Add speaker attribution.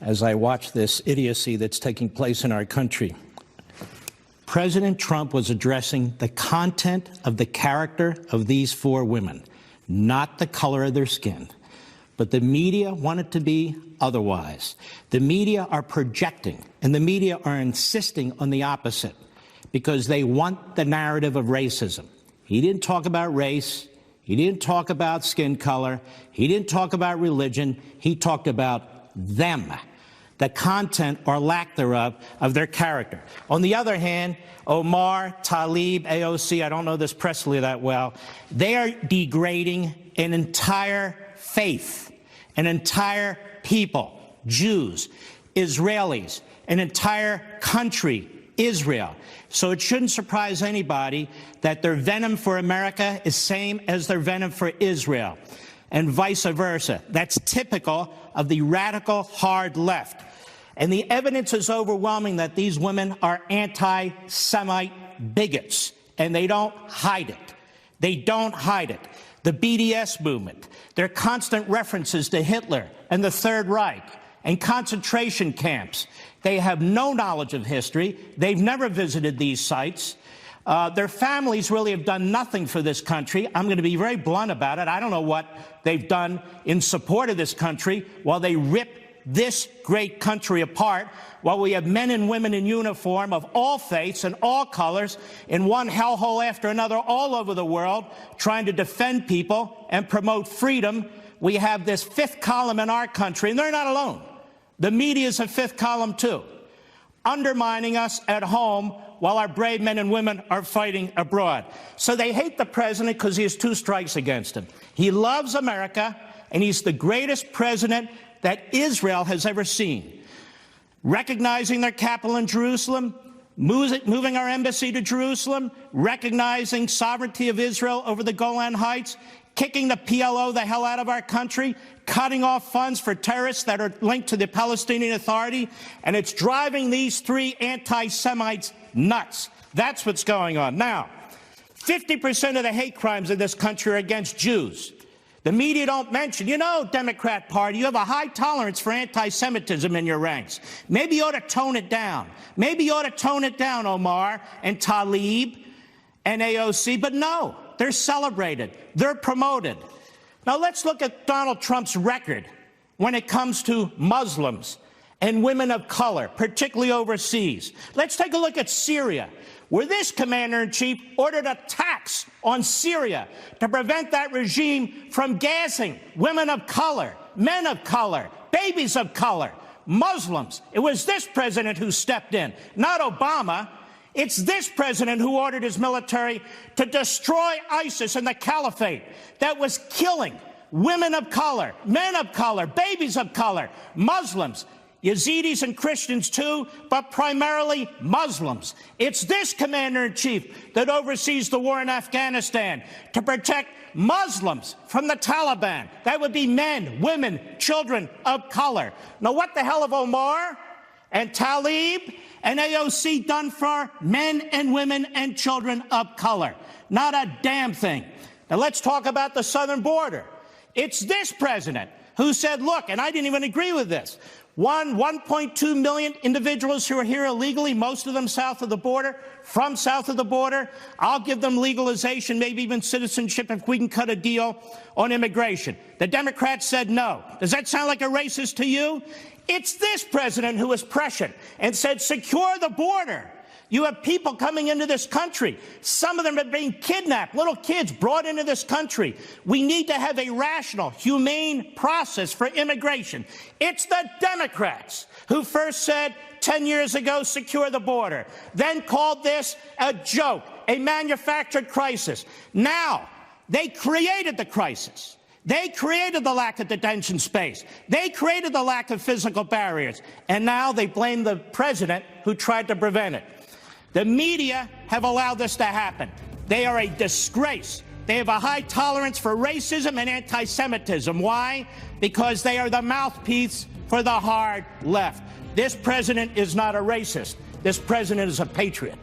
Speaker 1: as I watch this idiocy that's taking place in our country. President Trump was addressing the content of the character of these four women, not the color of their skin. But the media want it to be otherwise. The media are projecting, and the media are insisting on the opposite because they want the narrative of racism. He didn't talk about race. He didn't talk about skin color. He didn't talk about religion. He talked about them, the content or lack thereof of their character. On the other hand, Omar, Tlaib, AOC, I don't know this Presley that well, they are degrading an entire faith, an entire people, Jews, Israelis, an entire country, Israel. So it shouldn't surprise anybody that their venom for America is same as their venom for Israel, and vice versa. That's typical of the radical hard left. And the evidence is overwhelming that these women are anti-Semite bigots, and they don't hide it. They don't hide it. The BDS movement, their constant references to Hitler and the Third Reich and concentration camps. They have no knowledge of history. They've never visited these sites. Their families really have done nothing for this country. I'm going to be very blunt about it. I don't know what they've done in support of this country while they rip this great country apart, while we have men and women in uniform of all faiths and all colors in one hellhole after another all over the world trying to defend people and promote freedom. We have this fifth column in our country, and they're not alone. The media is a fifth column, too, undermining us at home while our brave men and women are fighting abroad. So they hate the president because he has two strikes against him. He loves America, and he's the greatest president that Israel has ever seen. Recognizing their capital in Jerusalem, moving our embassy to Jerusalem, recognizing sovereignty of Israel over the Golan Heights, kicking the PLO the hell out of our country, cutting off funds for terrorists that are linked to the Palestinian Authority, and it's driving these three anti-Semites nuts. That's what's going on. Now, 50% of the hate crimes in this country are against Jews. The media don't mention, you know, Democrat Party, you have a high tolerance for anti-Semitism in your ranks. Maybe you ought to tone it down. Maybe you ought to tone it down, Omar and Tlaib and AOC. But no, they're celebrated. They're promoted. Now let's look at Donald Trump's record when it comes to Muslims and women of color, particularly overseas. Let's take a look at Syria, where this commander-in-chief ordered a tax on Syria to prevent that regime from gassing women of color, men of color, babies of color, Muslims. It was this president who stepped in, not Obama. It's this president who ordered his military to destroy ISIS and the caliphate that was killing women of color, men of color, babies of color, Muslims, Yazidis and Christians too, but primarily Muslims. It's this commander-in-chief that oversees the war in Afghanistan to protect Muslims from the Taliban. That would be men, women, children of color. Now, what the hell have Omar and Tlaib and AOC done for men and women and children of color? Not a damn thing. Now, let's talk about the southern border. It's this president who said, look, and I didn't even agree with this, 1.2 million individuals who are here illegally, most of them south of the border, from south of the border. I'll give them legalization, maybe even citizenship if we can cut a deal on immigration. The Democrats said no. Does that sound like a racist to you? It's this president who was prescient and said, secure the border. You have people coming into this country. Some of them are being kidnapped, little kids brought into this country. We need to have a rational, humane process for immigration. It's the Democrats who first said 10 years ago, secure the border, then called this a joke, a manufactured crisis. Now, they created the crisis. They created the lack of detention space. They created the lack of physical barriers. And now they blame the president who tried to prevent it. The media have allowed this to happen. They are a disgrace. They have a high tolerance for racism and anti-Semitism. Why? Because they are the mouthpiece for the hard left. This president is not a racist. This president is a patriot.